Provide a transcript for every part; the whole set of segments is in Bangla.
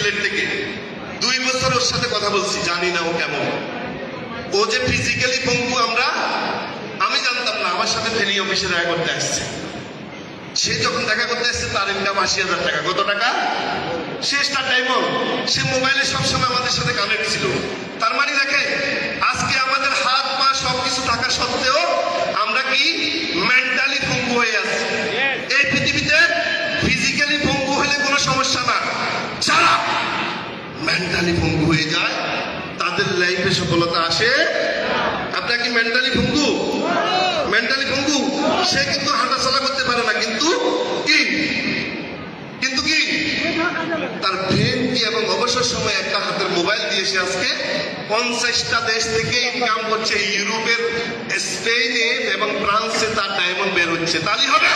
সিলেট থেকে। 2 বছর ওর সাথে কথা বলছি, জানি না ও কেমন। ও যে ফিজিক্যালি পঙ্গু আমি জানতাম না। আমার সাথে ফেনী অফিসে দেখা করতে আসছে। সে যখন দেখা করতে আসছে তার ইনকাম 80,000 টাকা। কত টাকা? সে স্টার ডায়মন্ড। সে মোবাইলে সবসময় আমাদের সাথে কানেক্ট ছিল। তার মানে দেখে আজকে আমাদের হাত পা সবকিছু থাকা সত্ত্বেও আমরা কি মেন্টালি পঙ্গু হয়ে আছি। এই পৃথিবীতে ফিজিক্যালি পঙ্গু হলে কোনো সমস্যা না, যারা মেন্টালি পঙ্গু হয়ে যায় তাদের লাইফে সফলতা আসে। আপনার কি মেন্টালি পঙ্গু? মেন্টালি পঙ্গু সে কিন্তু হাঁটাচলা করতে পারে না, কিন্তু কি তার ব্রেন কি এবং অবসর সময় একটা হাতের মোবাইল দিয়ে সে আজকে 50টা দেশ থেকে ইনকাম করছে। ইউরোপের স্পেনে এবং ফ্রান্সে তার ডায়মন্ড বের হচ্ছে। তালি হবে?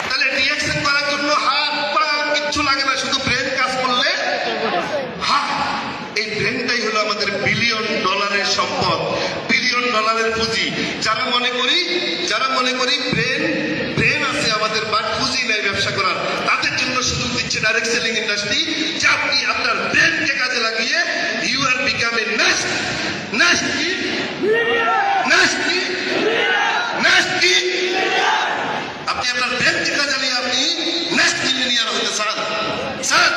তাহলে রিঅ্যাকশন করার জন্য হাত পা কিচ্ছু লাগে না, শুধু ব্রেন কাজ করলে এই ব্রেনটাই হলো আমাদের $বিলিয়ন সম্পদ, $বিলিয়ন পুঁজি। যারা মনে করি ব্রেন আছে আমাদের, বাট পুঁজি নাই ব্যবসা করার, তাদের জন্য সুযোগ দিচ্ছে ডাইরেক্ট সেলিং ইন্ডাস্ট্রি, যে আপনি আপনার ব্রেনকে কাজে লাগিয়ে ইউ আর বিকাম এ আপনি আপনার ব্রেনকে কাজে লাগিয়ে আপনি নেক্সট মিলিয়নিয়ার হতে চান।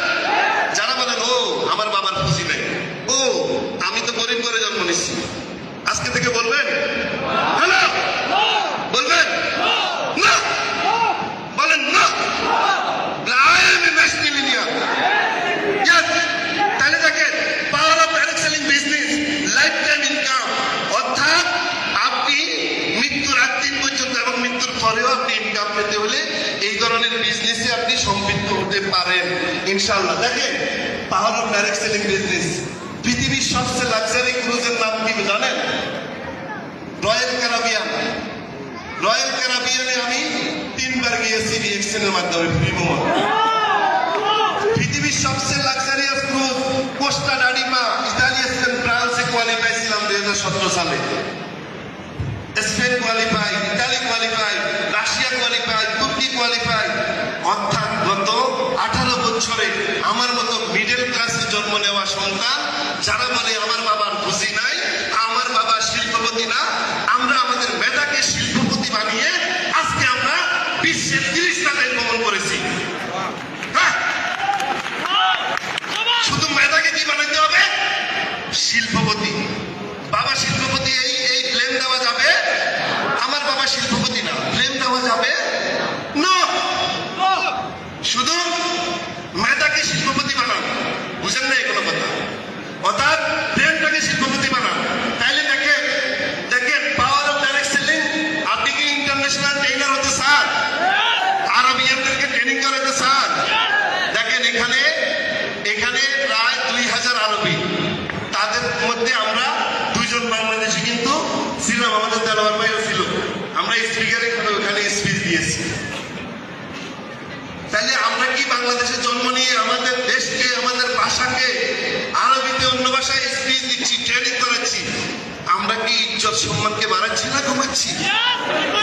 যারা বলেন ও আমার বাবার পুঁজি নাই, ও আমি তো গরিব করে জন্ম নিচ্ছি, আজকে থেকে বলবেন হ্যালো, বলবেন না, বলেন না, I M A next millionaire. তাহলে দেখেন পাওয়ার of direct selling business, life time income, অর্থাৎ আপনি মৃত্যুর আগ দিন পর্যন্ত এবং মৃত্যুর পরেও আপনি ইনকাম পেতে হলে এই ধরনের বিজনেসে আপনি সম্পৃক্ত হতে পারেন ইনশাআল্লাহ। দেখেন পাওয়ার অফ ডাইরেক্ট সেলিং বিজনেস, পৃথিবীর সবচেয়ে লাক্সারি ক্রুজের নাম কি জানেন? রয়্যাল ক্যারাবিয়ানে আমি 3 বার গিয়েছি রিঅ্যাকশনের মাধ্যমে, ফ্রি ভ্রমণ। পৃথিবীর সবচেয়ে luxurious cruise Costa Diadema, Italy, Spain, ফ্রান্সে কোয়ালিফাই ছিলাম 2017 সালে। Spain qualify, Italy qualify, Russia qualify, তুর্কি কোয়ালিফাই। অর্থাৎ গত 18 বছরে আমার মতো মিডল ক্লাসে জন্ম নেওয়া সন্তান যারা বলে আমার বাবার পুঁজি নাই, আমার বাবা শিল্পপতি না, আমরা আমাদের মেধাকে শিল্পপতি বানিয়ে আজকে আমরা বিশ্বের 30টা দেশ ভ্রমণ করেছি। শুধু মেধাকে কি বানাইতে হবে? শিল্পপতি। বাবা শিল্পপতি, এই ব্লেম দেওয়া যাবে? আমার বাবা শিল্পপতি না, ব্লেম দেওয়া যাবে না। শুধু মেধাকে শিল্পপতি বানান, বুঝেন না কোনো কথা? অর্থাৎ ব্রেনটাকে শিল্পপতি বানান। তাইলে দেখেন পাওয়ার অফ ডাইরেক্ট সেলিং। আপনি কি ইন্টারন্যাশনাল ট্রেনার হতে চান? আরবিয়ানদেরকে ট্রেনিং করাতে চান? দেখেন এখানে প্রায় 2000 আরবি, তাদের মধ্যে আমরা 2 জন বাংলাদেশি কিন্তু ছিলাম, আমাদের দেলোয়ার ভাইও ছিল। আমরা স্পিকারে ওখানে স্পিচ দিয়েছি। তাহলে আমরা কি বাংলাদেশে জন্ম নিয়ে আমাদের দেশকে, আমাদের ভাষাকে আরবিতে অন্য ভাষায় স্পিচ দিচ্ছি, ট্রেনিং করাচ্ছি, আমরা কি ইজ্জত সম্মানকে বাড়াচ্ছি না কমাচ্ছি?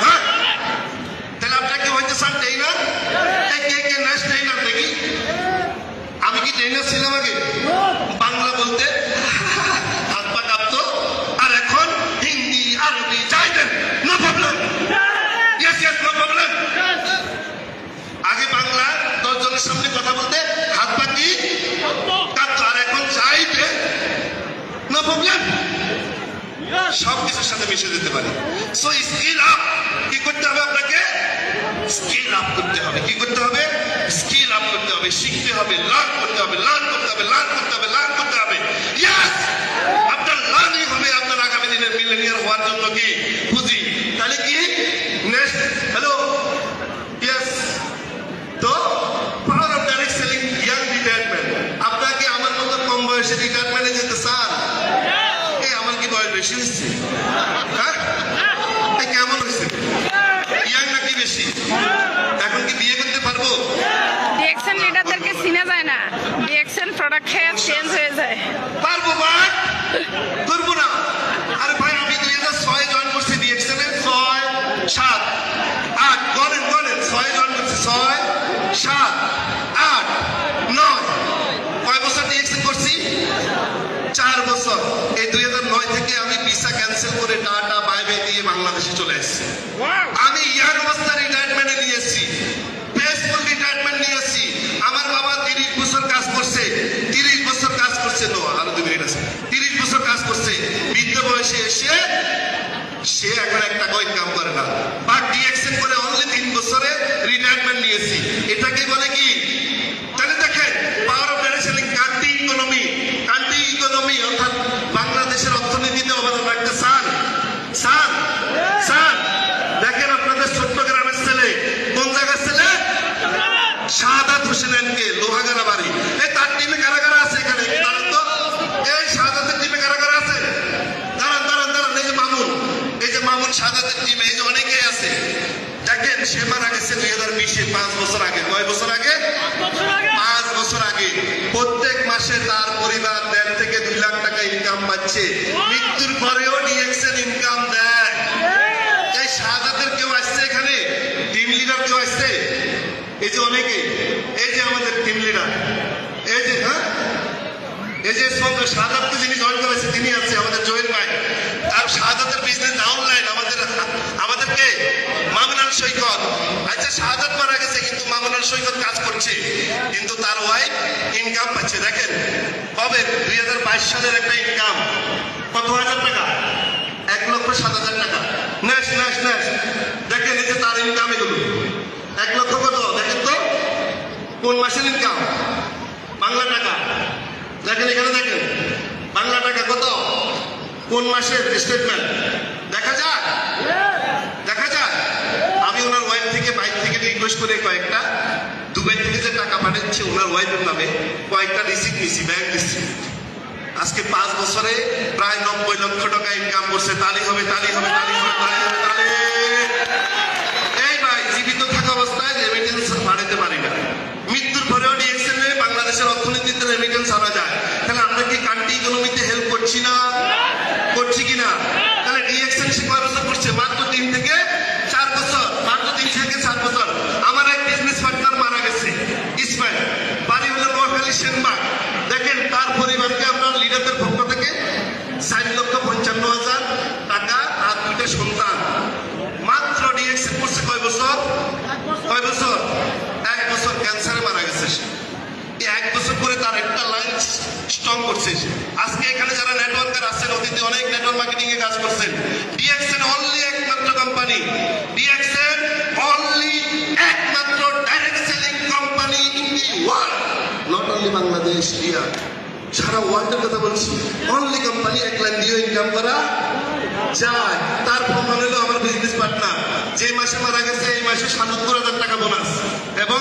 হ্যাঁ, তাহলে আপনাকে হয়তো চান ট্রেনার? কে নেক্সট ট্রেনার দেখি? আমি কি ট্রেনার ছিলাম আগে? বাংলা বলতে হাত পা কাঁপতো, আর এখন হিন্দি আরবি যাই দেন, no problem. Yes no problem. আগে বাংলা 10 জনের সামনে কথা বলতে হাত পা কি কাঁপতো, আর এখন যাই দেন, নো প্রবলেম। সবকিছুর সাথে মিশে যেতে পারি। So skill up. কি করতে হবে আপনাকে? স্কিল আপ করতে হবে। কি করতে হবে? স্কিল আপ করতে হবে, শিখতে হবে, লার্ন করতে হবে। ইয়েস, আপনার লার্নিং হবে আপনার আগামী দিনের মিলেনিয়ার হওয়ার জন্য কি পুঁজি। তাহলে কি নেক্সট? Hello, yes. তো power of direct selling young retirement. আপনাকে আমার মতো কম বয়সে রিটায়ারমেন্টে যেতে চান? আমার কি বয়স বেশি হচ্ছে? হ্যাঁ, কেমন হয়েছে? ইয়াং নাকি বেশি? এখন কি বিয়ে করতে পারবো? রিঅ্যাকশন লিডারদেরকে চিনা যায় না, রিঅ্যাকশন প্রোডাক্ট খেয়ে চেঞ্জ হয়ে যায়। পারবো, বাট করবো না। আরে ভাই, আমি 2006 জয়েন করছি রিঅ্যাকশনে, 6, 7, 8 গণেন 6 জয়েন করছি, 6, 7, 8, 9, এসে সে এখন এক টাকাও ইনকাম করে না, বা ডিএক্সএন করে অনলি 3 বছরে রিটায়ারমেন্ট নিয়েছি, এটাকে বলে কি? তাহলে দেখেন পাওয়ার of direct selling, country economy অর্থাৎ বাংলাদেশের অর্থনীতিতে অবদান রাখতে চান। দেখেন আপনাদের ছোট্ট গ্রামের ছেলে, কোন জায়গার ছেলে? শাহাদাত হোসেনকে, লোহাগাড়া বাড়ি। এই তার টিমে কারা কারা আছে এখানে? দাঁড়ান তো, এই শাহাদাতের টিমে কারা কারা আছে? দাঁড়ান। এই যে মামুন শাহাদাতের টিমে এই যে অনেকেই আছে। দেখেন সে মারা গেছে 2020-এ, 5 বছর আগে। কয় বছর আগে? 5 বছর আগে। প্রত্যেক মাসে তার পরিবার 1.5 থেকে 2 লাখ টাকা ইনকাম পাচ্ছে। মৃত্যুর পরেও ডিএক্সএন ইনকাম দেয়। এই শাহাদাতের কেউ আসছে এখানে? টিম লিডার কেউ আসছে? এই যে অনেকে, এই যে আমাদের টিম লিডার, এই যে এই যে শাহাদাতকে যিনি জয়েন করেছে তিনি আছে আমাদের জহির ভাই। আর শাহাদাতের বিজনেস ডাউনলাইন আমাদেরকে মামুনুল সৈকত। আচ্ছা শাহাদাত মারা গেছে কিন্তু মামুনুল সৈকত কাজ করছে, কিন্তু তার ওয়াইফ ইনকাম পাচ্ছে। দেখেন কবে? 2022 সালের একটা ইনকাম কত হাজার টাকা? 1,07,000 টাকা। ন্যাশ। দেখেন এই যে তার ইনকাম, এগুলো 1 লক্ষ কত? দেখেন তো কোন মাসের ইনকাম? বাংলা টাকা। দেখেন এখানে, দেখেন বাংলা টাকা কত, কোন মাসের স্টেটমেন্ট দেখা যায়? আমি ওনার ওয়াইফ থেকে, বাইক থেকে রিকোয়েস্ট করে কয়েকটা দুবাই থেকে যে টাকা পাঠাচ্ছে ওনার ওয়াইফের নামে কয়েকটা রিসিপ্ট নিছি, ব্যাংক রিসিপ্ট। আজকে 5 বছরে প্রায় 90 লক্ষ টাকা ইনকাম করছে। তালি হবে। এই ভাই জীবিত থাকা অবস্থায় রেমিটেন্স বাড়াতে পারি না, মৃত্যুর পরেও ডিএক্সএন বাংলাদেশের অর্থনীতিতে রেমিটেন্স আনা যায়। তাহলে আমরা কি কান্ট্রি ইকোনমিতে হেল্প করছি না? করছি কিনা? তাহলে ডিএক্সএন সে কয় বছর করছে? মাত্র 3 থেকে 4 বছর। আমার এক বিজনেস পার্টনার মারা গেছে, ইসমাইল, বাড়ি হলো নোয়াখালী সেনবাগ। দেখেন তার পরিবারকে আমরা লিডারদের পক্ষ থেকে 4,55,000 টাকা আর 2টা সন্তান। মাত্র ডিএক্সএন করছে কয় বছর? 1 বছর ক্যান্সারে মারা গেছে সে। 1 বছর করে তার একটা লাইন স্ট্রং করছে সে। আজকে এখানে যারা নেটওয়ার্কার আছেন, অতীতে অনেক নেটওয়ার্ক মার্কেটিং এ কাজ করছেন, ডিএক্সএন অনলি একমাত্র কোম্পানি, ডিএক্সএন অনলি একমাত্র direct selling company in the world, not only Bangladesh, India, সারা ওয়ার্ল্ডের কথা বলছি। অনলি কোম্পানি 1 লাখ দিয়ে ইনকাম করা যায়। তার প্রমাণ হলো আমার বিজনেস পার্টনার যে মাসে মারা গেছে, এই মাসে ৭৭,০০০ টাকা বোনাস এবং